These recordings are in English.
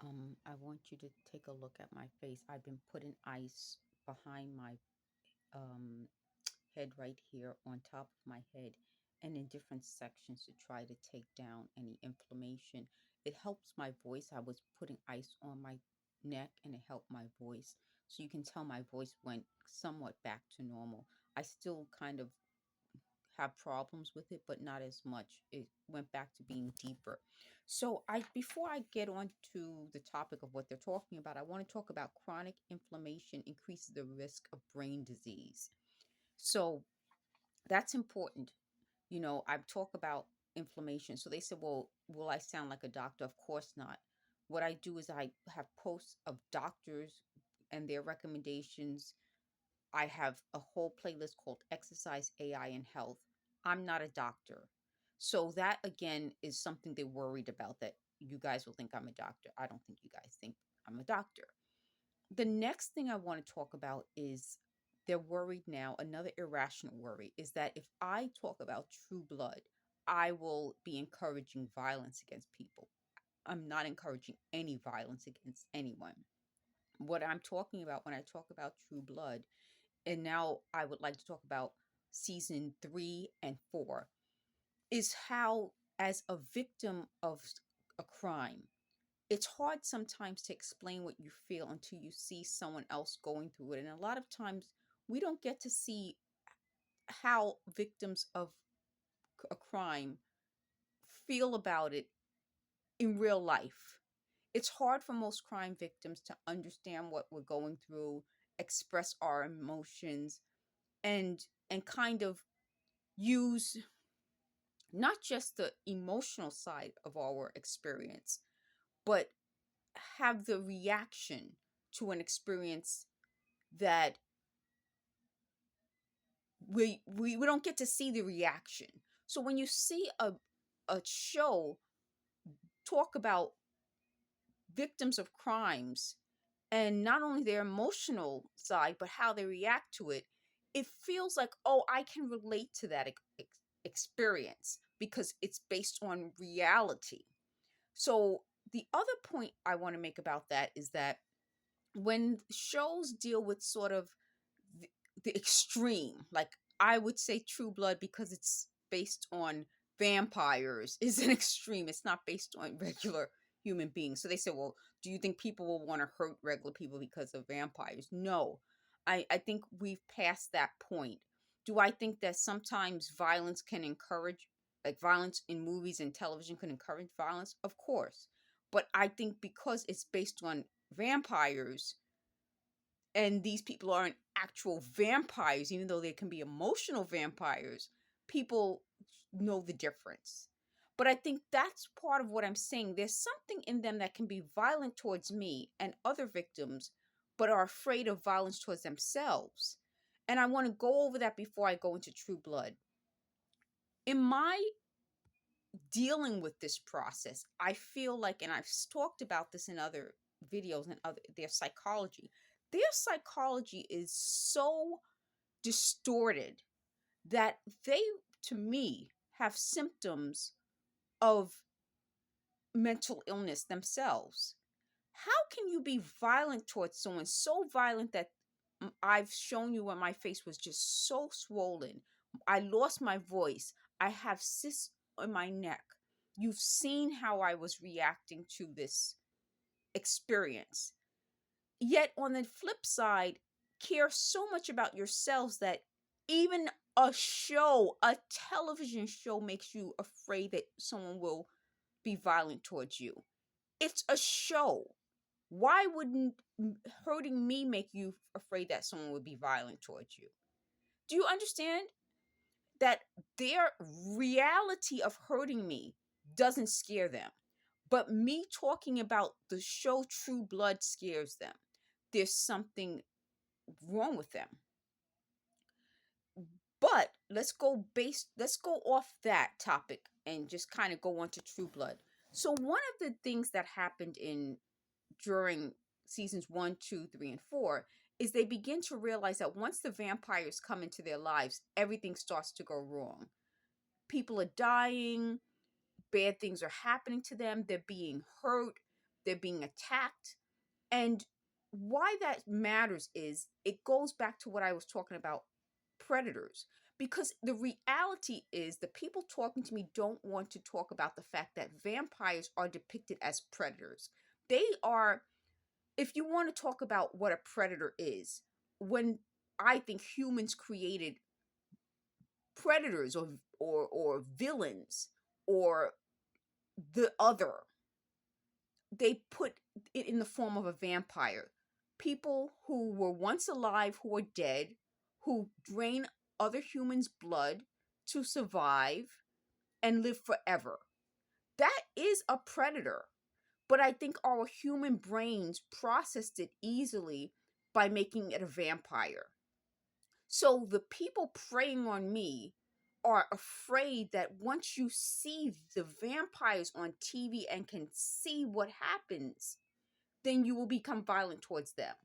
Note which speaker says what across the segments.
Speaker 1: I want you to take a look at my face. I've been putting ice behind my um, head right here on top of my head and in different sections to try to take down any inflammation. It helps my voice. I was putting ice on my neck and it helped my voice. So you can tell my voice went somewhat back to normal. I still kind of have problems with it, but not as much. It went back to being deeper. So I before I get on to the topic of what they're talking about, I want to talk about chronic inflammation increases the risk of brain disease. So that's important. I talk about inflammation. So they said, well, will I sound like a doctor? Of course not. What I do is I have posts of doctors and their recommendations. I have a whole playlist called Exercise, AI, and Health. I'm not a doctor. So that again is something they're worried about, that you guys will think I'm a doctor. I don't think you guys think I'm a doctor. The next thing I want to talk about is they're worried now. Another irrational worry is that if I talk about True Blood, I will be encouraging violence against people. I'm not encouraging any violence against anyone. What I'm talking about when I talk about True Blood, and now I would like to talk about season 3 and 4, is how, as a victim of a crime, it's hard sometimes to explain what you feel until you see someone else going through it. And a lot of times we don't get to see how victims of a crime feel about it in real life. It's hard for most crime victims to understand what we're going through, express our emotions, and kind of use not just the emotional side of our experience, but have the reaction to an experience that we don't get to see the reaction. So when you see a show talk about victims of crimes and not only their emotional side but how they react to it, it feels like, oh, I can relate to that experience because it's based on reality. So the other point I want to make about that is that when shows deal with sort of the, the extreme, like I would say True Blood, because it's based on vampires, is an extreme. It's not based on regular human beings. So they say, well, do you think people will want to hurt regular people because of vampires? No. I think we've passed that point. Do I think that sometimes violence can encourage, like violence in movies and television can encourage violence? Of course. But I think because it's based on vampires, and these people aren't actual vampires, even though they can be emotional vampires, people know the difference. But I think that's part of what I'm saying. There's something in them that can be violent towards me and other victims, but are afraid of violence towards themselves. And I want to go over that before I go into True Blood. In my dealing with this process, I feel like, and I've talked about this in other videos and other their psychology is so distorted that they, to me, have symptoms of mental illness themselves. How can you be violent towards someone, so violent that I've shown you when my face was just so swollen? I lost my voice. I have cysts on my neck. You've seen how I was reacting to this experience. Yet on the flip side, care so much about yourselves that even a television show makes you afraid that someone will be violent towards you. It's a show. Why wouldn't hurting me make you afraid that someone would be violent towards you? Do you understand that their reality of hurting me doesn't scare them? But me talking about the show True Blood scares them. There's something wrong with them. But let's go off that topic and just kind of go on to True Blood. So one of the things that happened in during seasons 1, 2, 3, and 4 is they begin to realize that once the vampires come into their lives, everything starts to go wrong. People are dying, bad things are happening to them, they're being hurt, they're being attacked. And why that matters is it goes back to what I was talking about, predators. Because the reality is the people talking to me don't want to talk about the fact that vampires are depicted as predators. They are, if you want to talk about what a predator is, when I think humans created predators or villains or the other, they put it in the form of a vampire. People who were once alive, who are dead, who drain other humans' blood to survive and live forever. That is a predator. But I think our human brains processed it easily by making it a vampire. So the people preying on me are afraid that once you see the vampires on TV and can see what happens, then you will become violent towards them.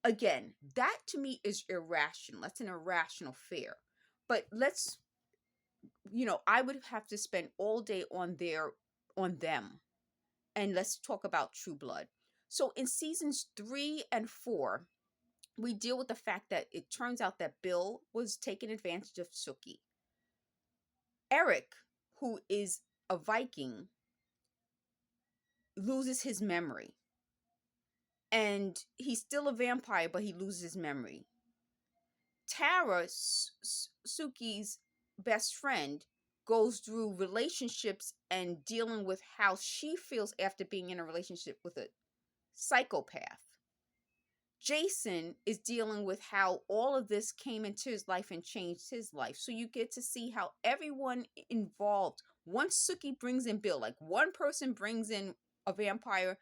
Speaker 1: Again, that to me is irrational. That's an irrational fear. But let's, I would have to spend all day on them. And let's talk about True Blood. So in seasons 3 and 4, we deal with the fact that it turns out that Bill was taking advantage of Sookie. Eric, who is a Viking, loses his memory. And he's still a vampire, but he loses his memory. Tara, Sookie's best friend, goes through relationships and dealing with how she feels after being in a relationship with a psychopath. Jason is dealing with how all of this came into his life and changed his life. So you get to see how everyone involved, once Sookie brings in Bill, like one person brings in a vampire,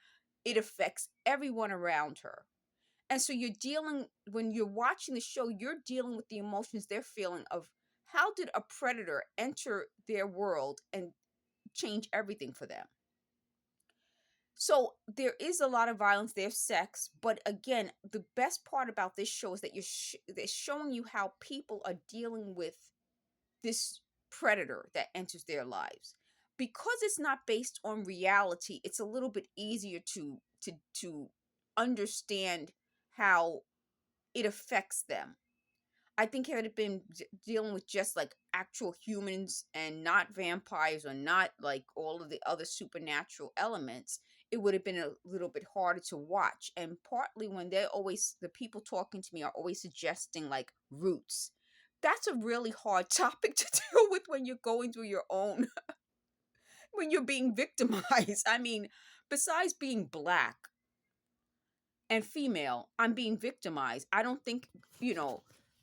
Speaker 1: it affects everyone around her. And so when you're watching the show, you're dealing with the emotions they're feeling of how did a predator enter their world and change everything for them. So there is a lot of violence, there's sex, but again, the best part about this show is that they're showing you how people are dealing with this predator that enters their lives. Because it's not based on reality, it's a little bit easier to understand how it affects them. I think had it been dealing with just like actual humans and not vampires or not like all of the other supernatural elements, it would have been a little bit harder to watch. And partly when the people talking to me are always suggesting like roots. That's a really hard topic to deal with when you're going through your own, when you're being victimized. I mean, besides being Black and female, I'm being victimized. I don't think,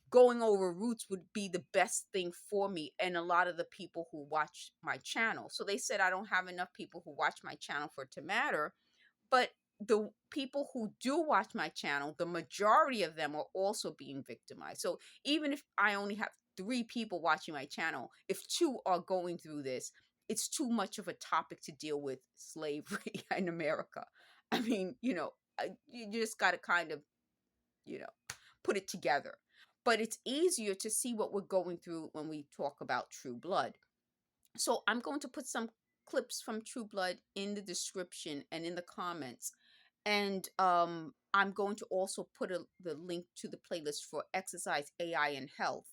Speaker 1: going over roots would be the best thing for me and a lot of the people who watch my channel. So they said I don't have enough people who watch my channel for it to matter. But the people who do watch my channel, the majority of them are also being victimized. So even if I only have 3 people watching my channel, if 2 are going through this, it's too much of a topic to deal with slavery in America. I mean, you just got to kind of, put it together. But it's easier to see what we're going through when we talk about True Blood. So I'm going to put some clips from True Blood in the description and in the comments. And I'm going to also put the link to the playlist for exercise, AI, and health.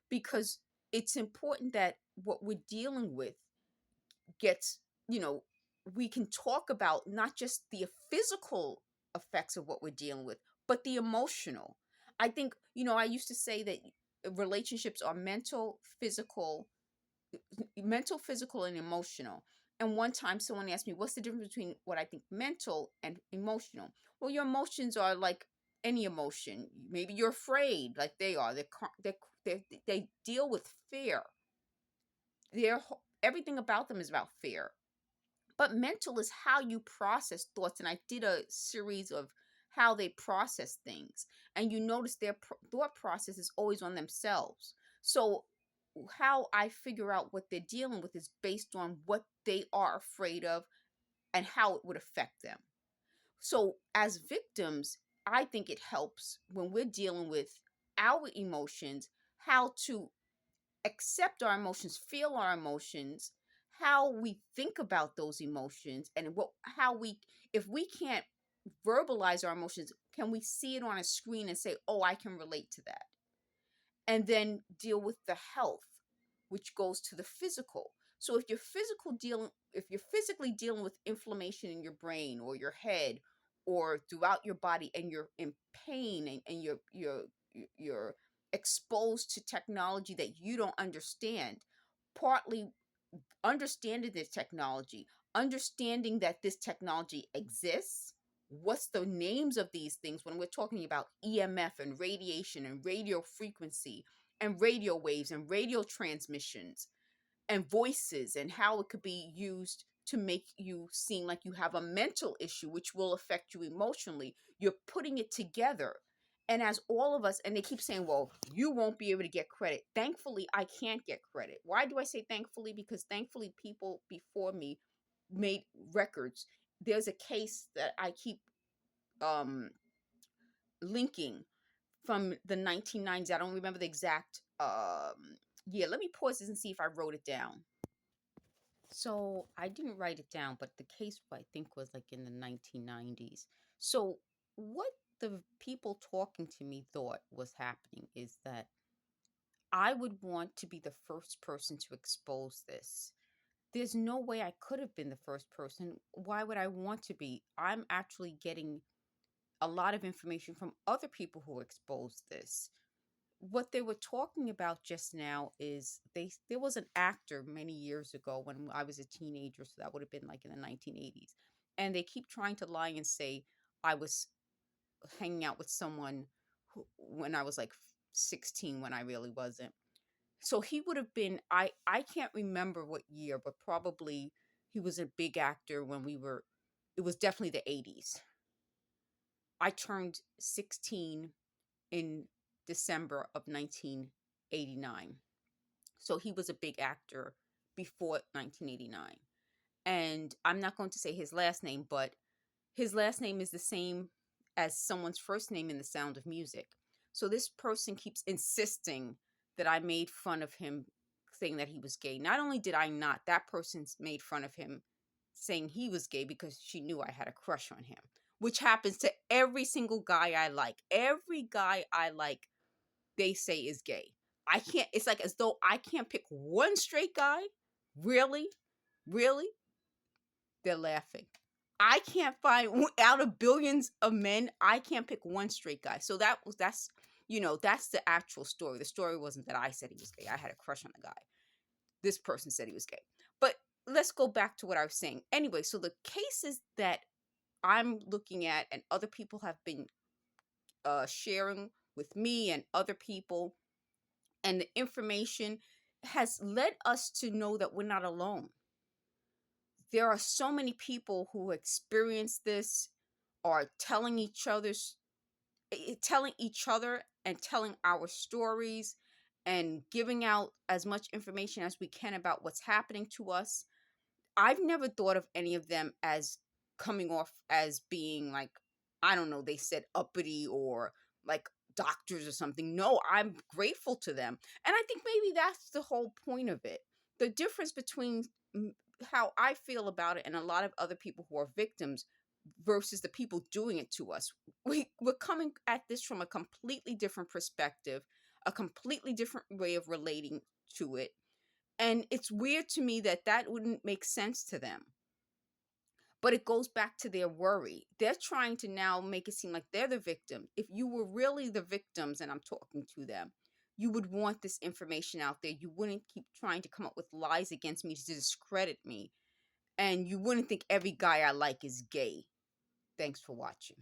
Speaker 1: Because it's important that what we're dealing with gets, we can talk about not just the physical effects of what we're dealing with, but the emotional. I think, I used to say that relationships are mental, physical, and emotional. And one time someone asked me, what's the difference between what I think mental and emotional? Well, your emotions are like any emotion. Maybe you're afraid like they are. They deal with fear. Everything about them is about fear. But mental is how you process thoughts. And I did a series of how they process things. And you notice their thought process is always on themselves. So how I figure out what they're dealing with is based on what they are afraid of and how it would affect them. So as victims, I think it helps when we're dealing with our emotions, how to accept our emotions, feel our emotions, how we think about those emotions, and how we, if we can't verbalize our emotions, can we see it on a screen and say, oh, I can relate to that? And then deal with the health, which goes to the physical. So if you're physically dealing with inflammation in your brain or your head or throughout your body, and you're in pain, and you're exposed to technology that you don't understand, partly understanding the technology, understanding that this technology exists. What's the names of these things when we're talking about EMF and radiation and radio frequency and radio waves and radio transmissions and voices, and how it could be used to make you seem like you have a mental issue, which will affect you emotionally. You're putting it together. And as all of us, and they keep saying, well, you won't be able to get credit. Thankfully, I can't get credit. Why do I say thankfully? Because thankfully, people before me made records. There's a case that I keep um, linking from the 1990s. I don't remember the exact year. Let me pause this and see if I wrote it down. So I didn't write it down, but the case I think was like in the 1990s. So what the people talking to me thought was happening is that I would want to be the first person to expose this. There's no way I could have been the first person. Why would I want to be? I'm actually getting a lot of information from other people who exposed this. What they were talking about just now is there was an actor many years ago when I was a teenager, so that would have been like in the 1980s. And they keep trying to lie and say I was hanging out with someone when I was like 16, when I really wasn't. So he would have been, I can't remember what year, but probably he was a big actor when it was definitely the 80s. I turned 16 in December of 1989. So he was a big actor before 1989. And I'm not going to say his last name, but his last name is the same as someone's first name in The Sound of Music. So this person keeps insisting that I made fun of him, saying that he was gay. Not only did I not, that person's made fun of him saying he was gay because she knew I had a crush on him, which happens to every single guy I like. Every guy I like, they say is gay. I can't, it's like as though I can't pick one straight guy. Really? Really? They're laughing. I can't find, out of billions of men, I can't pick one straight guy. So that's that's the actual story. The story wasn't that I said he was gay. I had a crush on the guy. This person said he was gay. But let's go back to what I was saying. Anyway, so the cases that I'm looking at and other people have been sharing with me and other people, and the information has led us to know that we're not alone. There are so many people who experience this, are telling each other and telling our stories and giving out as much information as we can about what's happening to us. I've never thought of any of them as coming off as being like, I don't know, they said uppity or like doctors or something. No, I'm grateful to them. And I think maybe that's the whole point of it. The difference between how I feel about it and a lot of other people who are victims versus the people doing it to us. We're coming at this from a completely different perspective, a completely different way of relating to it. And it's weird to me that that wouldn't make sense to them. But it goes back to their worry. They're trying to now make it seem like they're the victim. If you were really the victims and I'm talking to them, you would want this information out there. You wouldn't keep trying to come up with lies against me to discredit me. And you wouldn't think every guy I like is gay. Thanks for watching.